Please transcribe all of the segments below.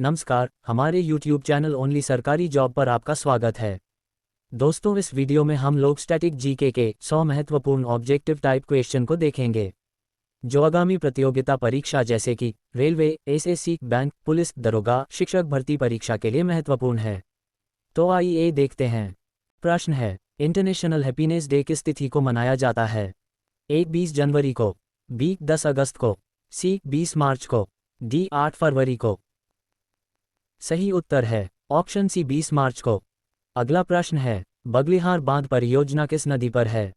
नमस्कार, हमारे YouTube channel only सरकारी जॉब पर आपका स्वागत है। दोस्तों, इस वीडियो में हम लोग स्टैटिक जीके के 100 महत्वपूर्ण ऑब्जेक्टिव टाइप क्वेश्चन को देखेंगे, जो आगामी प्रतियोगिता परीक्षा जैसे कि रेलवे, एसएससी, बैंक, पुलिस, दरोगा, शिक्षक भर्ती परीक्षा के लिए महत्वपूर्ण है। तो आइए देखते हैं। प्रश्न है, इंटरनेशनल हैप्पीनेस डे किस तिथि को मनाया जाता है? ए 20 जनवरी को, बी 10 अगस्त को, सी 20 मार्च को, डी 8 फरवरी को। सही उत्तर है ऑप्शन सी 20 मार्च को। अगला प्रश्न है, बगलिहार बांध परियोजना किस नदी पर है?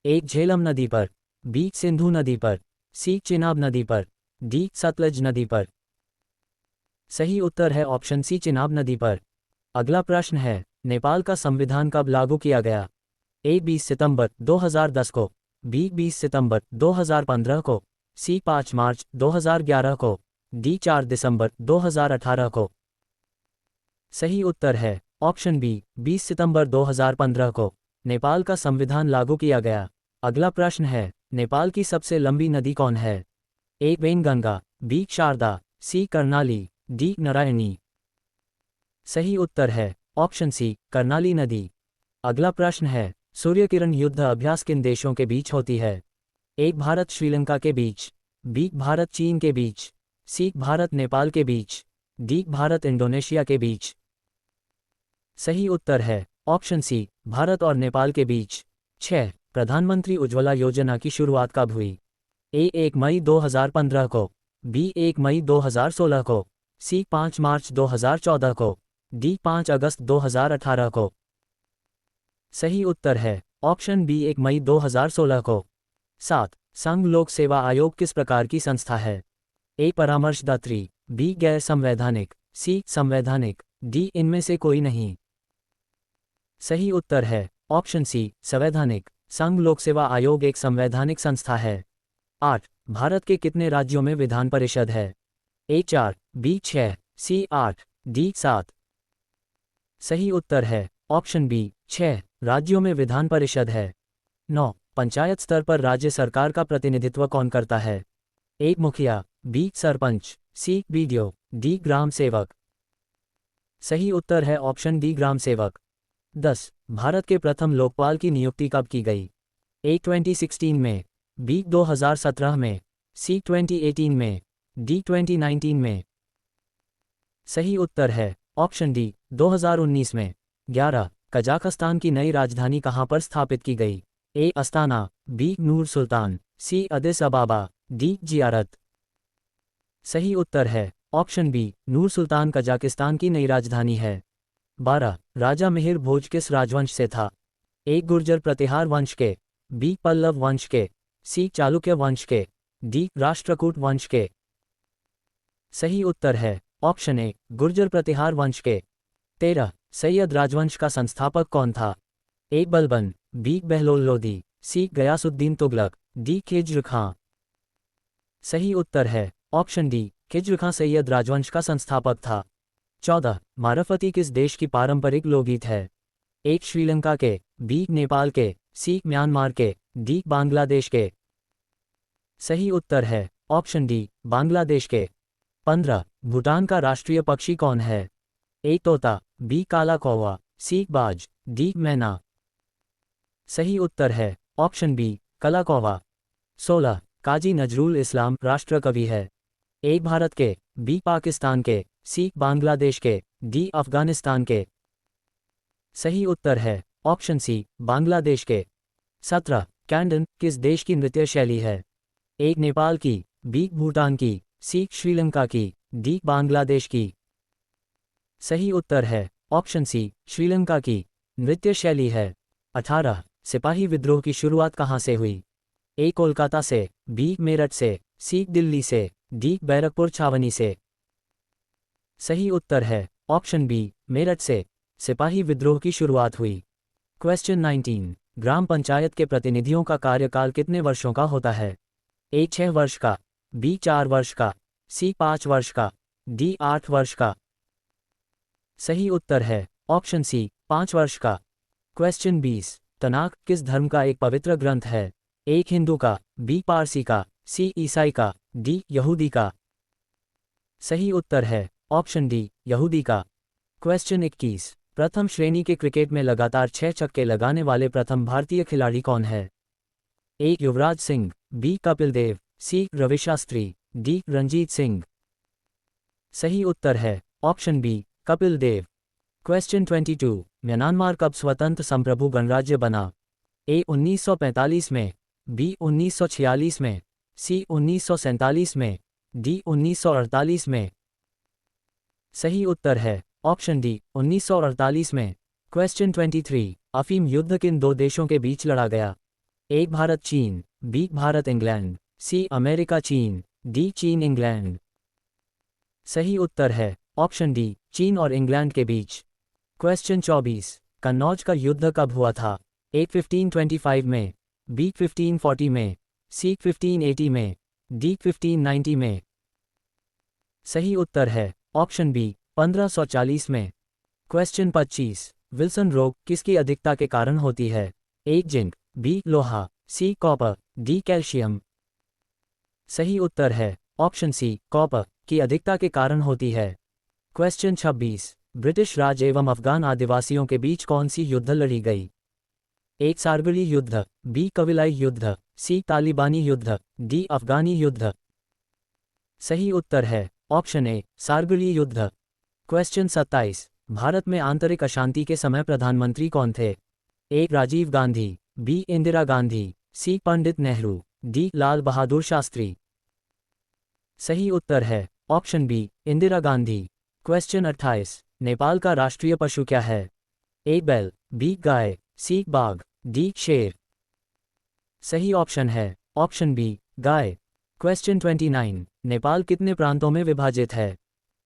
ए झेलम नदी पर, बी सिंधु नदी पर, सी चिनाब नदी पर, डी सतलज नदी पर। सही उत्तर है ऑप्शन सी चिनाब नदी पर। अगला प्रश्न है, नेपाल का संविधान कब लागू किया गया? ए 20 सितंबर 2010 को, बी 20 सितंबर 2015 को, सी 5 मार्च 2011 को, डी 4 दिसंबर 2018 को। सही उत्तर है ऑप्शन बी 20 सितंबर 2015 को नेपाल का संविधान लागू किया गया। अगला प्रश्न है, नेपाल की सबसे लंबी नदी कौन है? ए वेनगंगा, बी शारदा, सी कर्णाली, डी नारायणी। सही उत्तर है ऑप्शन सी कर्णाली नदी। अगला प्रश्न है, सूर्यकिरण युद्ध अभ्यास किन देशों के बीच होती है? ए भारत श्रीलंका के बीच, बी भारत चीन के बीच, सी भारत नेपाल के बीच, डी भारत इंडोनेशिया के बीच। सही उत्तर है ऑप्शन सी भारत और नेपाल के बीच। 6. प्रधानमंत्री उज्ज्वला योजना की शुरुआत कब हुई? ए 1 मई 2015 को, बी 1 मई 2016 को, सी 5 मार्च 2014 को, डी 5 अगस्त 2018 को। सही उत्तर है ऑप्शन बी 1 मई 2016 को। 7. संघ लोक सेवा आयोग किस प्रकार की संस्था है? ए परामर्शदात्री, बी गैर संवैधानिक, सी संवैधानिक, डी इनमें से कोई नहीं। सही उत्तर है ऑप्शन सी संवैधानिक। संघ लोक सेवा आयोग एक संवैधानिक संस्था है। 8. भारत के कितने राज्यों में विधान परिषद है? ए 4, बी 6, सी 8, डी 7। सही उत्तर है ऑप्शन बी 6 राज्यों में विधान परिषद है। 9. पंचायत स्तर पर राज्य सरकार का प्रतिनिधित्व कौन करता है? ए मुखिया, बी सरपंच, सी बीडीओ, डी ग्राम सेवक। सही उत्तर है ऑप्शन डी ग्राम सेवक। 10. भारत के प्रथम लोकपाल की नियुक्ति कब की गई? ए 2016 में, बी 2017 में, सी 2018 में, डी 2019 में। सही उत्तर है ऑप्शन डी 2019 में। 11. कजाकिस्तान की नई राजधानी कहाँ पर स्थापित की गई? ए अस्ताना, बी नूर सुल्तान, सी अदिस अबाबा, डी जियारत। सही उत्तर है ऑप्शन बी नूर सुल्तान कजाकिस्तान की नई राजधानी है। 12. राजा मिहिर भोज किस राजवंश से था? ए गुर्जर प्रतिहार वंश के, बी पल्लव वंश के, सी चालुक्य वंश के, डी राष्ट्रकूट वंश के। सही उत्तर है ऑप्शन ए गुर्जर प्रतिहार वंश के। 13. सैयद राजवंश का संस्थापक कौन था? ए बलबन, बी बहलोल लोदी, सी गयासुद्दीन तुगलक, डी खिज्र खां। सही उत्तर है ऑप्शन डी खिज्र खां सैयद राजवंश का संस्थापक था। 14. मारफती किस देश की पारंपरिक लोकगीत है? ए श्रीलंका के, बी नेपाल के, सी म्यांमार के, डी बांग्लादेश के। सही उत्तर है ऑप्शन डी बांग्लादेश के। 15. भूटान का राष्ट्रीय पक्षी कौन है? ए तोता, बी काला कौवा, सी बाज, डी मैना। सही उत्तर है ऑप्शन बी काला कौवा। 16. काजी नजरुल इस्लाम राष्ट्र कवि है? ए भारत के, बी पाकिस्तान के, सी बांग्लादेश के, डी अफगानिस्तान के। सही उत्तर है ऑप्शन सी बांग्लादेश के। 17. कैंडन किस देश की नृत्य शैली है? ए नेपाल की, बी भूटान की, सी श्रीलंका की, डी बांग्लादेश की। सही उत्तर है ऑप्शन सी श्रीलंका की नृत्य शैली है। 18. सिपाही विद्रोह की शुरुआत कहाँ से हुई? ए कोलकाता से, बी मेरठ से, सी दिल्ली से, डी बैरकपुर छावनी से। सही उत्तर है ऑप्शन बी मेरठ से सिपाही विद्रोह की शुरुआत हुई। क्वेश्चन 19. ग्राम पंचायत के प्रतिनिधियों का कार्यकाल कितने वर्षों का होता है? ए 6 वर्ष का, बी 4 वर्ष का, सी 5 वर्ष का, डी 8 वर्ष का। सही उत्तर है ऑप्शन सी 5 वर्ष का। क्वेश्चन 20. तनाक किस धर्म का एक पवित्र ग्रंथ है? ए हिंदू का, बी पारसी का, सी ईसाई का, डी यहूदी का। सही उत्तर है ऑप्शन डी यहूदी का। क्वेश्चन 21, प्रथम श्रेणी के क्रिकेट में लगातार 6 छक्के लगाने वाले प्रथम भारतीय खिलाड़ी कौन है? ए युवराज सिंह, बी कपिल देव, सी रवि शास्त्री, डी रणजीत सिंह। सही उत्तर है option B Kapil Dev. Question 22, Myanmar कब स्वतंत्र संप्रभु गणराज्य बना? ए 1945 में, बी 1946 में, सी 1947 में, डी 1948 में। सही उत्तर है ऑप्शन डी 1948 में। क्वेश्चन 23, अफीम युद्ध किन दो देशों के बीच लड़ा गया? ए भारत चीन, B Bharat England, C America चीन, डी चीन इंग्लैंड। सही उत्तर है ऑप्शन डी चीन और इंग्लैंड के बीच। क्वेश्चन 24, कन्नौज का युद्ध कब हुआ था? ए 1525 में, बी 1540 में, सी 1580 में, डी 1590 में। सही उत्तर है ऑप्शन बी 1540 में। क्वेश्चन 25, विल्सन रोग किसकी अधिकता के कारण होती है? ए जिंक, बी लोहा, सी कॉपर, डी कैल्शियम। सही उत्तर है ऑप्शन सी कॉपर की अधिकता के कारण होती है। क्वेश्चन 26, ब्रिटिश राज एवं अफगान आदिवासियों के बीच कौन सी युद्ध लड़ी गई? ए कारगिल युद्ध, बी कविलाई युद्ध, सी तालिबानी युद्ध, डी अफगानी युद्ध। सही उत्तर है ऑप्शन ए कारगिल युद्ध। क्वेश्चन 27, भारत में आंतरिक अशांति के समय प्रधानमंत्री कौन थे? A Rajiv Gandhi, B Indira Gandhi, C Pandit Nehru, D Lal Bahadur Shastri. सही उत्तर है option B Indira Gandhi. Question 28, Nepal का राष्ट्रीय पशु क्या है? ए बैल, बी गाय, सी बाघ, डी शेर। सही ऑप्शन है ऑप्शन बी गाय। क्वेश्चन 29, नेपाल कितने प्रांतों में विभाजित है?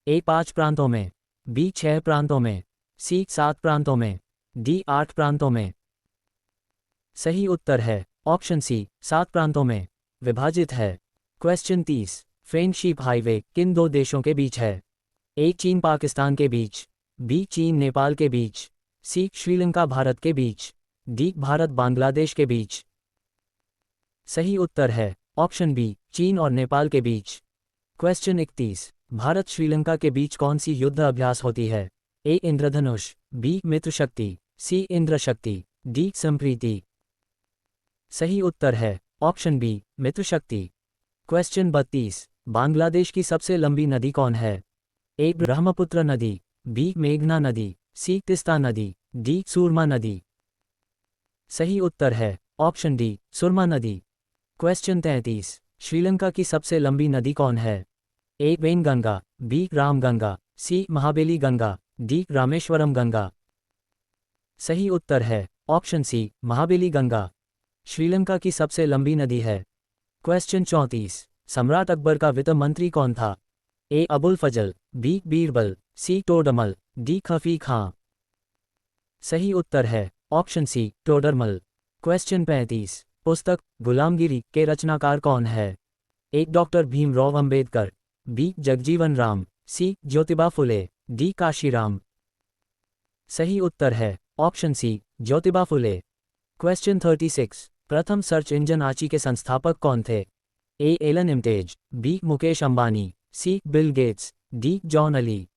ए 5 प्रांतों में, बी 6 प्रांतों में, सी 7 प्रांतों में, डी 8 प्रांतों में। सही उत्तर है ऑप्शन सी 7 प्रांतों में विभाजित है। क्वेश्चन 30, फ्रेंडशिप हाईवे किन दो देशों के बीच है? ए चीन पाकिस्तान के बीच, बी चीन नेपाल के बीच, सी श्रीलंका भारत के बीच, डी भारत बांग्लादेश के बीच। सही उत्तर है ऑप्शन बी चीन और नेपाल के बीच। क्वेश्चन 31, भारत श्रीलंका के बीच कौन सी युद्ध अभ्यास होती है? ए इंद्रधनुष, बी मित्र शक्ति, सी इंद्र शक्ति, डी संप्रीति। सही उत्तर है ऑप्शन बी मित्र शक्ति। क्वेश्चन 32, बांग्लादेश की सबसे लंबी नदी कौन है? ए ब्रह्मपुत्र नदी, बी मेघना नदी, सी तिस्ता नदी, डी सूरमा नदी। सही उत्तर है ऑप्शन डी सुरमा नदी। क्वेश्चन 33, श्रीलंका की सबसे लंबी नदी कौन है? ए वेनगंगा, बी रामगंगा, सी महाबेली गंगा, डी रामेश्वरम गंगा। सही उत्तर है ऑप्शन सी महाबेली गंगा श्रीलंका की सबसे लंबी नदी है। क्वेश्चन 34, सम्राट अकबर का वित्त मंत्री कौन था? ए अबुल फजल, बी बीरबल, सी टोडरमल, डी खफी खां। सही उत्तर है ऑप्शन सी टोडरमल। क्वेश्चन 35, पुस्तक गुलामगिरी के रचनाकार कौन है? A doctor Bhimrao Ambedkar, B Jagjivan Ram, C Jyotiba Phule, D Kashiram. सही उत्तर है option C Jyotiba Phule. Question 36, प्रथम सर्च इंजन आची के संस्थापक कौन थे? A Alan Emtage, B Mukesh Ambani, C Bill Gates, D John Ali.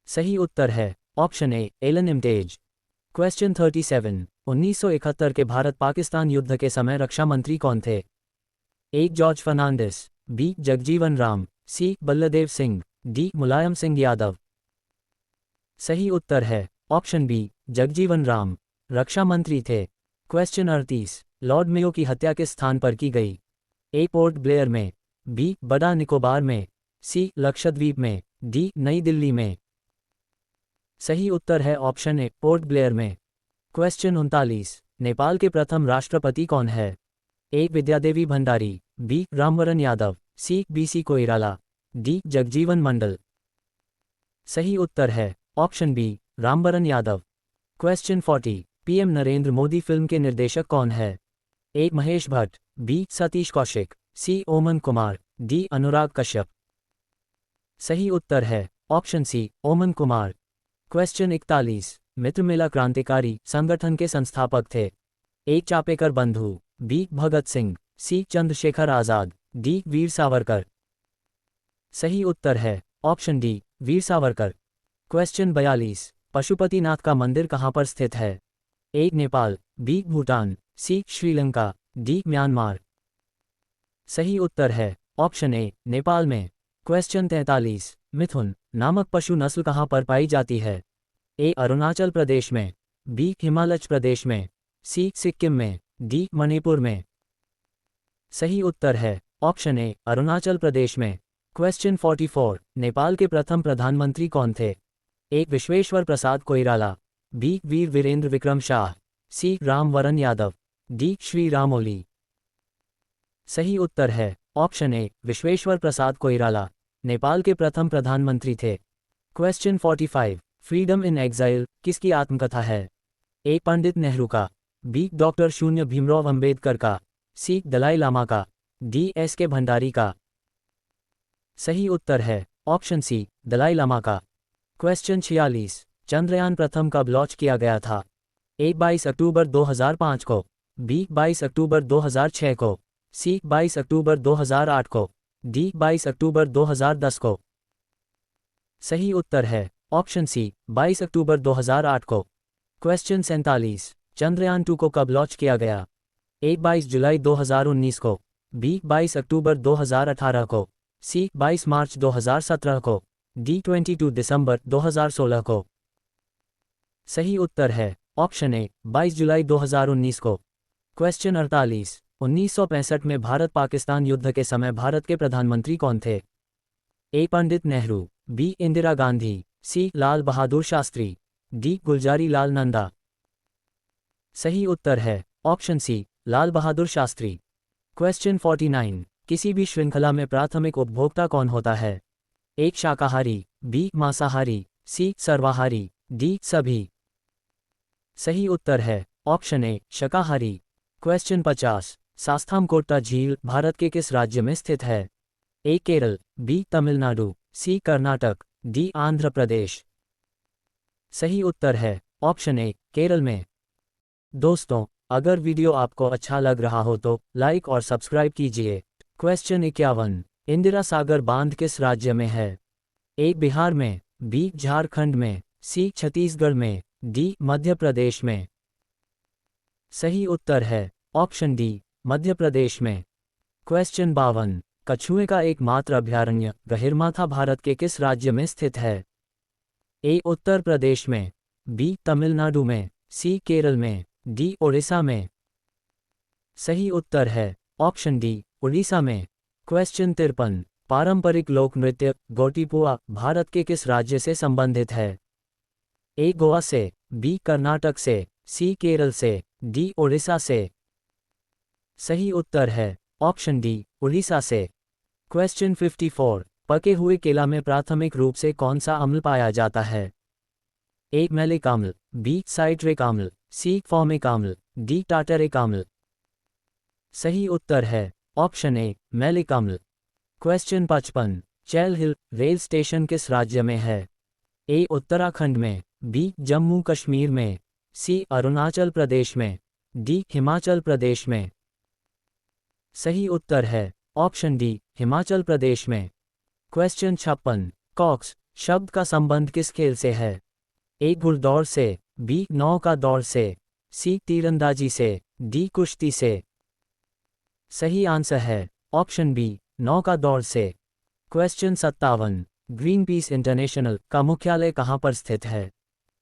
सही उत्तर है option A Alan Emtage. Question 37, 1971 के भारत पाकिस्तान युद्ध के समय रक्षा मंत्री कौन थे? A George Fernandes, B Jagjivan Ram, C Baldev Singh, D Mulayam Singh Yadav. सही उत्तर है ऑप्शन बी जगजीवन राम रक्षा मंत्री थे। क्वेश्चन 38, लॉर्ड मेयो की हत्या किस स्थान पर की गई? ए पोर्ट ब्लेयर में, बी बड़ा निकोबार में, सी लक्षद्वीप में, डी नई दिल्ली में। सही उत्तर है ऑप्शन ए पोर्ट ब्लेयर में। क्वेश्चन 39, नेपाल के प्रथम राष्ट्रपति कौन है? A Vidyadevi Bhandari, B Ramvaran Yadav, C BC Koirala, D Jagjivan Mandal. सही उत्तर है option B Ramvaran Yadav. Question 40, PM Narendra Modi film के निर्देशक कौन है? A Mahesh Bhatt, B Satish Kaushik, C Omung Kumar, D Anurag Kashyap. सही उत्तर है ऑप्शन सी ओमन कुमार। क्वेश्चन 41, मित्रमेला क्रांतिकारी संगठन के संस्थापक थे? ए चापेकर बंधु, बी भगत सिंह, सी चंद्रशेखर आजाद, डी वीर सावरकर। सही उत्तर है option D Veer Savarkar. Question 42, Pashupatinath का मंदिर कहाँ पर स्थित है? ए नेपाल, बी भूटान, सी श्रीलंका, डी म्यांमार। सही उत्तर है ऑप्शन ए नेपाल में। क्वेश्चन 43, मिथुन नामक पशु नस्ल कहाँ पर पाई जाती है? ए अरुणाचल प्रदेश में, बी हिमाचल प्रदेश में, सी सिक्किम में, डी मणिपुर में। सही उत्तर है ऑप्शन ए अरुणाचल प्रदेश में। क्वेश्चन 44, नेपाल के प्रथम प्रधानमंत्री कौन थे? ए विश्वेश्वर प्रसाद कोइराला, बी वीर वीरेंद्र विक्रम शाह, सी रामवरण यादव, डी श्री राम ओली। सही उत्तर है ऑप्शन ए विश्वेश्वर प्रसाद कोइराला नेपाल के प्रथम प्रधानमंत्री थे। क्वेश्चन 45, फ्रीडम इन एग्जाइल किसकी आत्मकथा है? ए पंडित नेहरू का, बी डॉक्टर शून्य भीमराव अंबेडकर का, सी दलाई लामा का, डी एस के भंडारी का। सही उत्तर है ऑप्शन सी दलाई लामा का। क्वेश्चन 46, चंद्रयान प्रथम कब लॉन्च किया गया था? ए 22 अक्टूबर 2005 को, बी 22 अक्टूबर 2006 को, सी 22 अक्टूबर 2008 को, डी 22 अक्टूबर 2010 को। सही उत्तर है ऑप्शन सी 22 अक्टूबर 2008 को। क्वेश्चन 47, चंद्रयान 2 को कब लॉन्च किया गया? ए 22 जुलाई 2019 को, बी 22 अक्टूबर 2018 को, सी 22 मार्च 2017 को, डी 22 दिसंबर 2016 को। सही उत्तर है ऑप्शन ए 22 जुलाई 2019 को। क्वेश्चन 48, 1965 में भारत पाकिस्तान युद्ध के समय भारत के प्रधानमंत्री कौन थे? ए पंडित नेहरू, बी इंदिरा गांधी, सी लाल बहादुर शास्त्री, डी गुलजारी लाल नंदा। सही उत्तर है ऑप्शन सी लाल बहादुर शास्त्री। क्वेश्चन 49, किसी भी श्रृंखला में प्राथमिक उपभोक्ता कौन होता है? एक शाकाहारी, बी मांसाहारी, सी सर्वाहारी, डी सभी। सही उत्तर है ऑप्शन ए शाकाहारी। क्वेश्चन 50, सास्थामकोट्टा झील भारत के किस राज्य में स्थित है? ए केरल, बी तमिलनाडु, सी कर्नाटक, डी आंध्र प्रदेश। सही उत्तर है ऑप्शन ए केरल में। दोस्तों, अगर वीडियो आपको अच्छा लग रहा हो तो लाइक और सब्सक्राइब कीजिए। क्वेश्चन 51, इंदिरा सागर बांध किस राज्य में है? ए बिहार में, बी झारखंड में, सी छत्तीसगढ़ में, डी मध्य प्रदेश में। सही उत्तर है ऑप्शन डी मध्य प्रदेश में। क्वेश्चन 52, कछुए का एकमात्र अभयारण्य गहिरमाथा भारत के किस राज्य में स्थित है? ए उत्तर प्रदेश में, बी तमिलनाडु में, सी केरल में, डी ओडिशा में। सही उत्तर है ऑप्शन डी उड़ीसा में। क्वेश्चन 53, पारंपरिक लोक नृत्य गोटीपुआ भारत के किस राज्य से संबंधित है? ए गोवा से, बी कर्नाटक से, सी केरल से, डी ओडिशा से। सही उत्तर है ऑप्शन डी उड़ीसा से। क्वेश्चन 54, पके हुए केला में प्राथमिक रूप से कौन सा अम्ल पाया जाता है? ए मैलिक अम्ल, बी साइट्रिक अम्ल, सी फॉर्मिक अम्ल, डी टार्टरिक अम्ल। सही उत्तर है ऑप्शन ए मैलिक अम्ल। क्वेश्चन 55, चैल हिल रेल स्टेशन किस राज्य में है? ए उत्तराखंड में, बी जम्मू कश्मीर में, सी अरुणाचल प्रदेश में, डी हिमाचल प्रदेश में। सही उत्तर है ऑप्शन डी हिमाचल प्रदेश में। क्वेश्चन 56, कॉक्स शब्द का संबंध किस खेल से है? ए घुड़दौड़ से, बी नौ का दौड़ से, सी तीरंदाजी से, डी कुश्ती से। सही आंसर है ऑप्शन बी नौ का दौड़ से। क्वेश्चन 57, ग्रीन पीस इंटरनेशनल का मुख्यालय कहाँ पर स्थित है?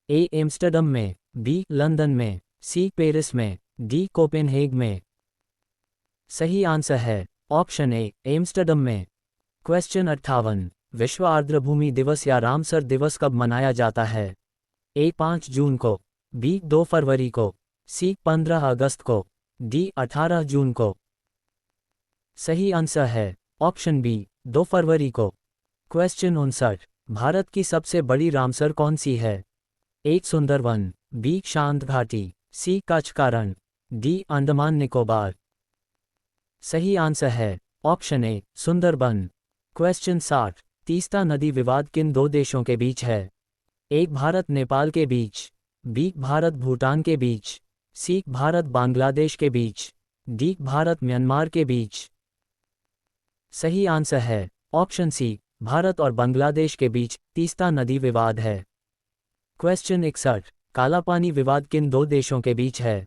ए एम्स्टर्डम में, बी लंदन में, सी पेरिस में, डी कोपेनहेग में। सही आंसर है ऑप्शन ए एम्स्टर्डम में। क्वेश्चन 58, विश्व आर्द्रभूमि दिवस या रामसर दिवस कब मनाया जाता है? ए 5 जून को, बी 2 फरवरी को, सी 15 अगस्त को, डी 18 जून को। सही आंसर है ऑप्शन बी 2 फरवरी को। क्वेश्चन 59, भारत की सबसे बड़ी रामसर कौन सी है? ए सुंदरवन, बी शांत घाटी, सी कच्छ का रण, डी अंडमान निकोबार। सही आंसर है ऑप्शन ए सुंदरबन। क्वेश्चन 60, तीस्ता नदी विवाद किन दो देशों के बीच है? ए भारत नेपाल के बीच, बी भारत भूटान के बीच, सी भारत बांग्लादेश के बीच, डी भारत म्यांमार के बीच। सही आंसर है ऑप्शन सी भारत और बांग्लादेश के बीच तीस्ता नदी विवाद है। क्वेश्चन 61, काला पानी विवाद किन दो देशों के बीच है?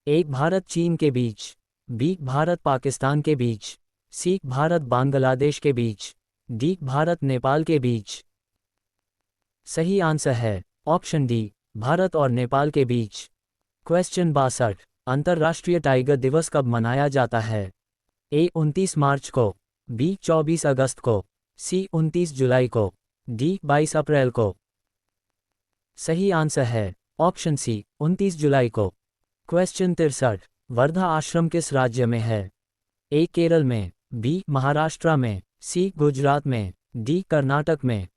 ए भारत चीन के बीच, बी भारत पाकिस्तान के बीच, सी भारत बांग्लादेश के बीच, डी भारत नेपाल के बीच। सही आंसर है ऑप्शन डी, भारत और नेपाल के बीच। क्वेश्चन 62, अंतर्राष्ट्रीय टाइगर दिवस कब मनाया जाता है? ए 29 मार्च को, बी 24 अगस्त को, सी 29 जुलाई को, डी 22 अप्रैल को। सही आंसर है ऑप्शन सी, 29 जुलाई को। क्वेश्चन 63, वर्धा आश्रम किस राज्य में है? ए केरल में, बी महाराष्ट्र में, सी गुजरात में, डी कर्नाटक में।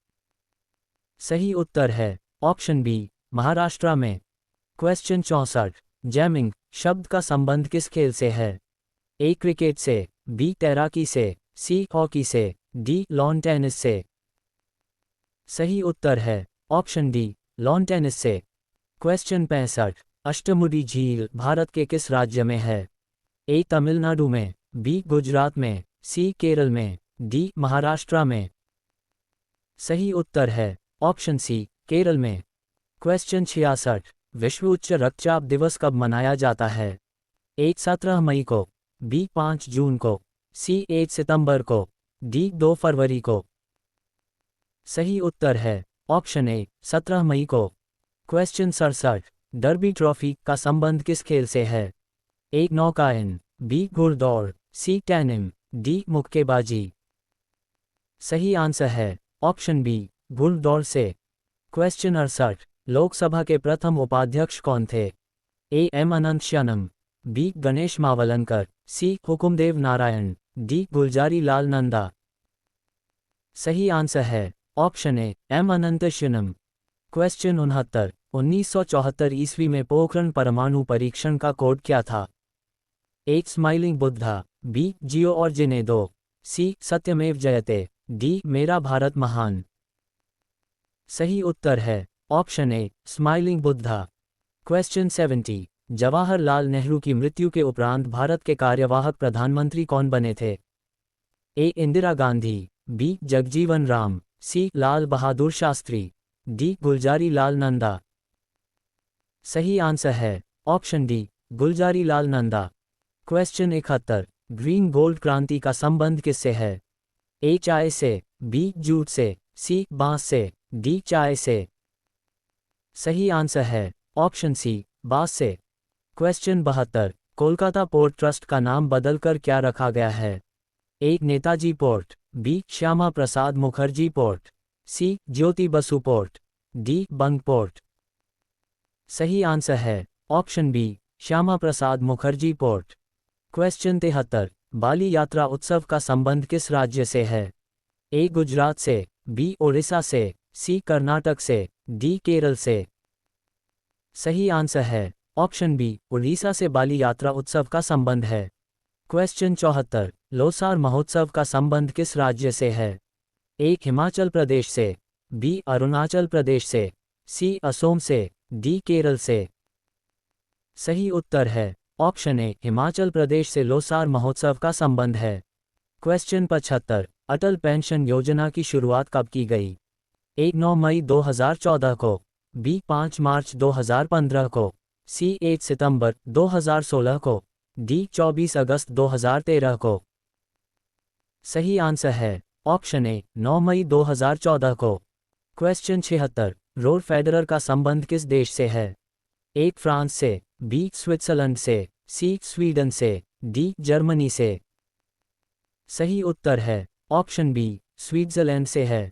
सही उत्तर है ऑप्शन बी, महाराष्ट्र में। क्वेश्चन 64, जैमिंग शब्द का संबंध किस खेल से है? ए क्रिकेट से, बी तैराकी से, सी हॉकी से, डी लॉन टेनिस से। सही उत्तर है ऑप्शन डी, लॉन टेनिस से। क्वेश्चन 65, अष्टमुडी झील भारत के किस राज्य में है? ए तमिलनाडु में, बी गुजरात में, सी केरल में, डी महाराष्ट्र में। सही उत्तर है ऑप्शन सी, केरल में। क्वेश्चन 66, विश्व उच्च रक्तचाप दिवस कब मनाया जाता है? ए 17 मई को, बी 5 जून को, सी 8 सितंबर को, डी 2 फरवरी को। सही उत्तर है ऑप्शन ए, 17 मई को। क्वेश्चन 67, डर्बी ट्रॉफी का संबंध किस खेल से है? ए नौकायन, बी घुड़दौड़, सी टैनिम, डी मुक्केबाजी। सही आंसर है ऑप्शन बी, घुड़दौड़ से। क्वेश्चन 68, लोकसभा के प्रथम उपाध्यक्ष कौन थे? A M Ananthasayanam, B Ganesh Mavalankar, C Hukumdev Narayan, D Gulzari Lal Nanda. सही आंसर है option A, M Ananthasayanam. Question 69, 1974 ईस्वी में पोखरण परमाणु परीक्षण का कोड क्या था? ए स्माइलिंग बुद्धा, बी जियो और जिने दो, सी सत्यमेव जयते, डी मेरा भारत महान। सही उत्तर है ऑप्शन ए, स्माइलिंग बुद्धा। क्वेश्चन 70, जवाहरलाल नेहरू की मृत्यु के उपरांत भारत के कार्यवाहक प्रधानमंत्री कौन बने थे? ए इंदिरा गांधी, बी जगजीवन राम, सी लाल बहादुर शास्त्री, डी गुलजारी लाल नंदा। सही आंसर है option D, Gulzari Lal Nanda. Question 71, green gold क्रांति का संबंध किससे है? ए चाय से, बी जूट से, सी बांस से, डी चाय से। सही आंसर है ऑप्शन सी, बांस से। क्वेश्चन 72, कोलकाता पोर्ट ट्रस्ट का नाम बदलकर क्या रखा गया है? ए Netaji port, B Shyama Prasad Mukherjee port, सी ज्योति बसु पोर्ट, डी बंग पोर्ट। सही आंसर है option B, Shyama Prasad Mukherjee port. Question 73, बाली यात्रा उत्सव का संबंध किस राज्य से है? ए गुजरात से, बी ओडिशा से, सी कर्नाटक से, डी केरल से। सही आंसर है ऑप्शन बी, उड़ीसा से बाली यात्रा उत्सव का संबंध है। क्वेश्चन 74, लोसार महोत्सव का संबंध किस राज्य से है? ए हिमाचल प्रदेश से, बी अरुणाचल प्रदेश से, सी असोम से, डी केरल से। सही उत्तर है ऑप्शन ए, हिमाचल प्रदेश से लोसार महोत्सव का संबंध है। क्वेश्चन 75, अटल पेंशन योजना की शुरुआत कब की गई? ए 9 मई 2014 को, बी 5 मार्च 2015 को, सी 8 सितंबर 2016 को, डी 24 अगस्त 2013 को। सही आंसर है ऑप्शन ए, 9 मई 2014 को। क्वेश्चन 76, रोजर फेडरर का संबंध किस देश से है? ए फ्रांस से, बी स्विट्जरलैंड से, सी स्वीडन से, डी जर्मनी से। सही उत्तर है ऑप्शन बी, स्विट्जरलैंड से है।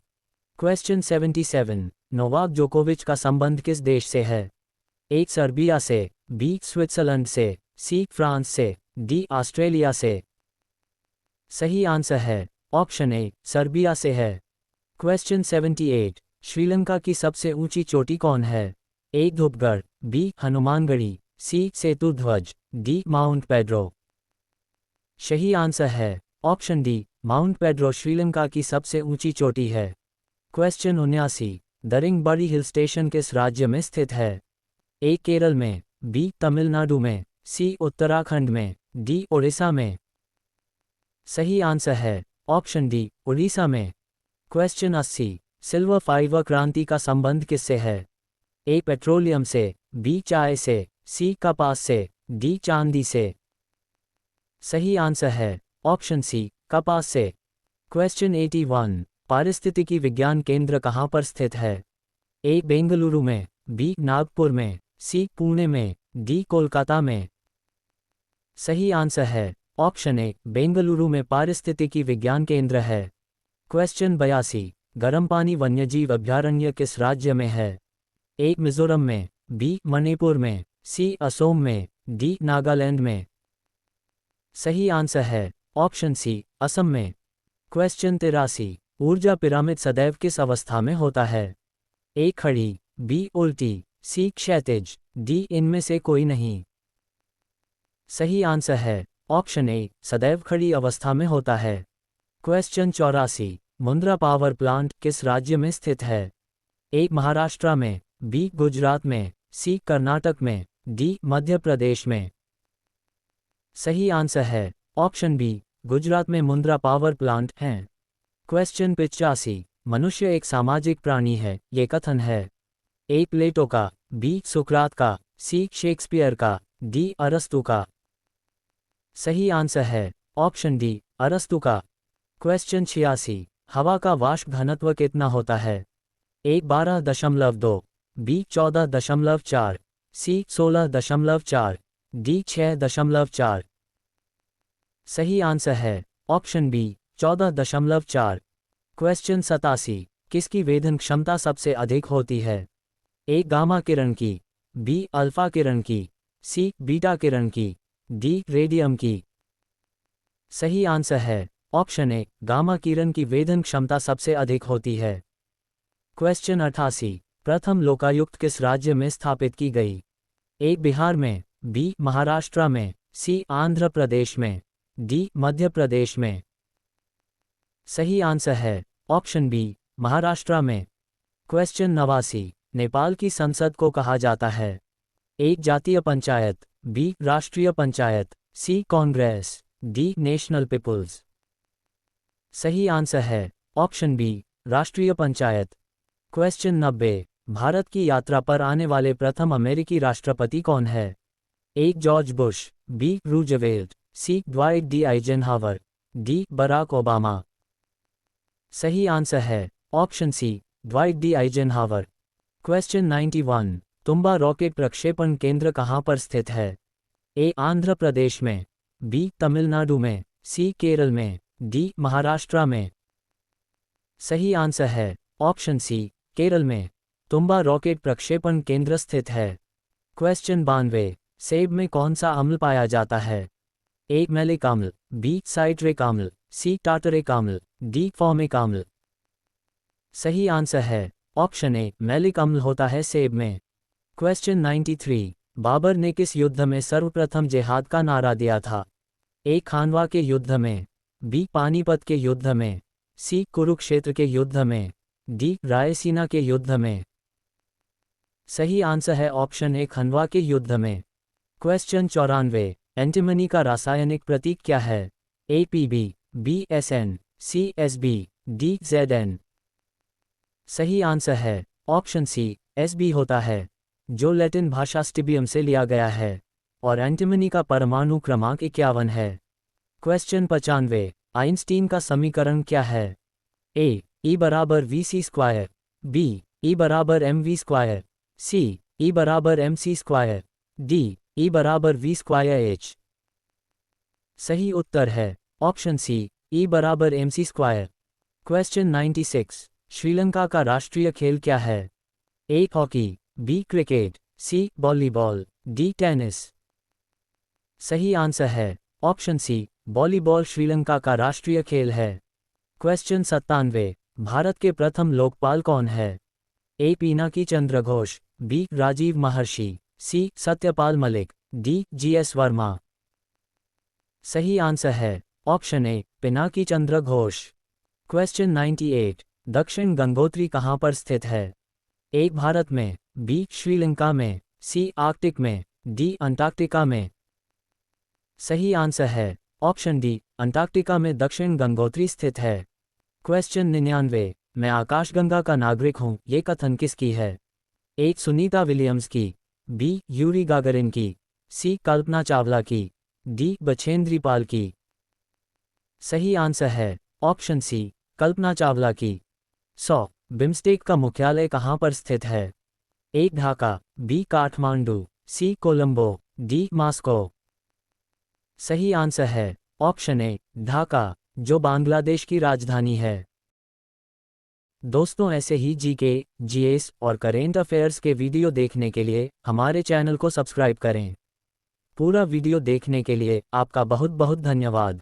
क्वेश्चन 77, नोवाक जोकोविच का संबंध किस देश से है? ए सर्बिया से, बी स्विट्जरलैंड से, सी फ्रांस से, डी ऑस्ट्रेलिया से। सही आंसर है ऑप्शन ए, सर्बिया से है। क्वेश्चन 78, श्रीलंका की सबसे ऊंची चोटी कौन है? ए धूपगढ़, बी हनुमानगढ़ी, सी सेतुध्वज, डी माउंट पेड्रो। सही आंसर है option D, mount Pedro Sri Lanka की सबसे ऊंची चोटी है। क्वेश्चन 79, दरिंगबड़ी हिल स्टेशन किस राज्य में स्थित है? ए केरल में, बी तमिलनाडु में, सी उत्तराखंड में, डी ओडिशा में। सही आंसर है ऑप्शन डी, उड़ीसा में। क्वेश्चन 80, सिल्वर फाइबर क्रांति का संबंध किससे है? ए पेट्रोलियम से, बी चाय से, सी कपास से, डी चांदी से। सही आंसर है ऑप्शन सी, कपास से। क्वेश्चन 81, पारिस्थितिकी विज्ञान केंद्र कहाँ पर स्थित है? ए बेंगलुरु में, बी नागपुर में, सी पुणे में, डी कोलकाता में। सही आंसर है ऑप्शन ए, बेंगलुरु में पारिस्थितिकी विज्ञान केंद्र है। क्वेश्चन 82, गर्म पानी वन्यजीव अभयारण्य किस राज्य में है? ए मिजोरम में, बी मणिपुर में, सी असोम में, डी नागालैंड में। सही आंसर है ऑप्शन सी, असम में। क्वेश्चन 83, ऊर्जा पिरामिड सदैव किस अवस्था में होता है? ए खड़ी, बी उल्टी, सी क्षैतिज, डी इनमें से कोई नहीं। सही आंसर है ऑप्शन ए, सदैव खड़ी अवस्था में होता है। क्वेश्चन 84, मुंद्रा पावर प्लांट किस राज्य में स्थित है? ए महाराष्ट्र में, बी गुजरात में, सी कर्नाटक में, डी मध्य प्रदेश में। सही आंसर है ऑप्शन बी, गुजरात में मुंद्रा पावर प्लांट हैं। क्वेश्चन 85, मनुष्य एक सामाजिक प्राणी है, ये कथन है? ए प्लेटो का, बी सुकरात का, सी शेक्सपियर का, डी अरस्तु का। सही आंसर है ऑप्शन डी, अरस्तु का। क्वेश्चन 86, हवा का वाष्प घनत्व कितना होता है? ए 12.2, बी 14.4, सी 16.4, डी 6.4। सही आंसर है ऑप्शन बी, 14.4। क्वेश्चन 87, किसकी वेधन क्षमता सबसे अधिक होती है? ए गामा किरण की, बी अल्फा किरण की, सी बीटा किरण की, डी रेडियम की। सही आंसर है ऑप्शन ए, गामा किरण की वेधन क्षमता सबसे अधिक होती है। क्वेश्चन 88, प्रथम लोकायुक्त किस राज्य में स्थापित की गई? ए बिहार में, बी महाराष्ट्र में, सी आंध्र प्रदेश में, डी मध्य प्रदेश में। सही आंसर है ऑप्शन बी, महाराष्ट्र में। क्वेश्चन 89, नेपाल की संसद को कहा जाता है? ए जातीय पंचायत, बी राष्ट्रीय पंचायत, सी कांग्रेस, डी नेशनल पीपुल्स। सही आंसर है ऑप्शन बी, राष्ट्रीय पंचायत। क्वेश्चन 90, भारत की यात्रा पर आने वाले प्रथम अमेरिकी राष्ट्रपति कौन है? A George Bush, B Roosevelt, C Dwight D Eisenhower, D Barack Obama. सही आंसर है option C, Dwight D Eisenhower. Question 91, Thumba rocket प्रक्षेपण केंद्र कहाँ पर स्थित है? ए आंध्र प्रदेश में, बी तमिलनाडु में, सी केरल में, डी महाराष्ट्र में। सही आंसर है ऑप्शन सी, केरल में तुम्बा रॉकेट प्रक्षेपण केंद्र स्थित है। क्वेश्चन 92, सेब में कौन सा अम्ल पाया जाता है? ए मैलिक अम्ल, बी साइट्रिक अम्ल, सी टार्टरिक अम्ल, डी फॉर्मिक अम्ल। सही आंसर है ऑप्शन ए, मैलिक अम्ल होता है सेब में। क्वेश्चन 93, बाबर ने किस युद्ध में सर्वप्रथम जिहाद का नारा दिया था? ए खानवा के युद्ध में, बी पानीपत के युद्ध में, सी कुरुक्षेत्र के युद्ध में, डी रायसीना के युद्ध में। सही आंसर है ऑप्शन ए, खनवा के युद्ध में। क्वेश्चन 94, एंटीमनी का रासायनिक प्रतीक क्या है? ए पीबी, बी एसएन, सी एसबी, डी जेडएन। सही आंसर है ऑप्शन सी, एसबी होता है, जो लैटिन भाषा स्टिबियम से लिया गया है, और एंटीमनी का परमाणु क्रमांक 51 है। क्वेश्चन 95, आइंस्टीन का समीकरण क्या है? ए ई बराबर V C square, B E बराबर M V square, C E बराबर M C square, D E बराबर वी स्क्वायर एच। सही उत्तर है ऑप्शन सी, ई बराबर M C square. Question 96, Sri Lanka का राष्ट्रीय खेल क्या है? A hockey, B cricket, C volleyball, D tennis. सही आंसर है ऑप्शन सी, वॉलीबॉल श्रीलंका का राष्ट्रीय खेल है। क्वेश्चन 97, भारत के प्रथम लोकपाल कौन है? ए पिनाकी चंद्र घोष, बी राजीव महर्षि, सी सत्यपाल मलिक, डी जीएस वर्मा। सही आंसर है ऑप्शन ए, पिनाकी चंद्र घोष। क्वेश्चन 98, दक्षिण गंगोत्री कहाँ पर स्थित है? ए भारत में, बी श्रीलंका में, सी आर्कटिक में, डी अंटार्कटिका में। सही आंसर है ऑप्शन डी, अंटार्कटिका में दक्षिण गंगोत्री स्थित है। क्वेश्चन 99, मैं आकाशगंगा का नागरिक हूँ, ये कथन किसकी है? ए. सुनीता विलियम्स की, बी. यूरी गागरिन की, सी. कल्पना चावला की, डी. बछेंद्री पाल की। सही आंसर है ऑप्शन सी, कल्पना चावला की। 100, बिम्स्टेक का मुख्यालय कहाँ पर स्थित है? ए. ढाका, बी. काठमांडू, सी. कोलंबो, डी. मास्को। सही आंसर है ऑप्शन ए, ढाका, जो बांग्लादेश की राजधानी है। दोस्तों, ऐसे ही जीके, जीएस और करेंट अफेयर्स के वीडियो देखने के लिए हमारे चैनल को सब्सक्राइब करें। पूरा वीडियो देखने के लिए आपका बहुत बहुत धन्यवाद।